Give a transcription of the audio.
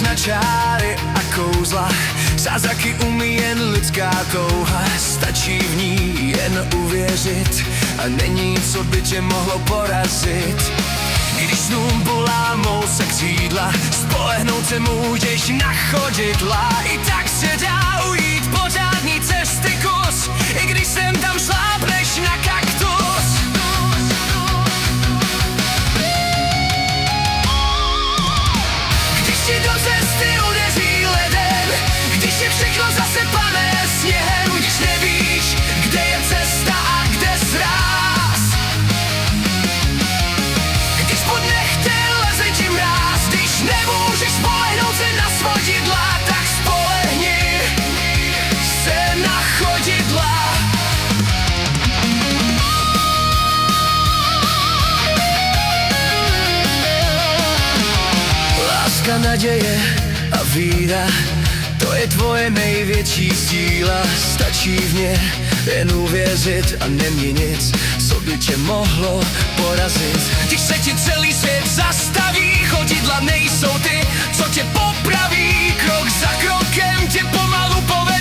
Na čáry a kouzla, zázraky umí jen lidská touha. Stačí v ní jen uvěřit a není, co by tě mohlo porazit. Když snům polámou se křídla, spolehnout se můžeš na chodidla. I tak se dá ujít pořádný cesty kus, i když sem tam šlápneš na kaktus. Když ti do cesty udeří ledem, když je všechno zasypané sněhem, když nevíš, kde je cesta a kde sráz. Když pod nechtě leze ti mráz, když nemůžeš spolehnout se na svodidla, tak spolehni se na chodidla. Láska, naděje a víra, to je tvoje největší síla. Stačí v ně jen uvěřit a neměnit, co by tě mohlo porazit. Když se ti celý svět zastaví, chodidla nejsou ty, co tě popraví. Krok za krokem tě pomalu povedou.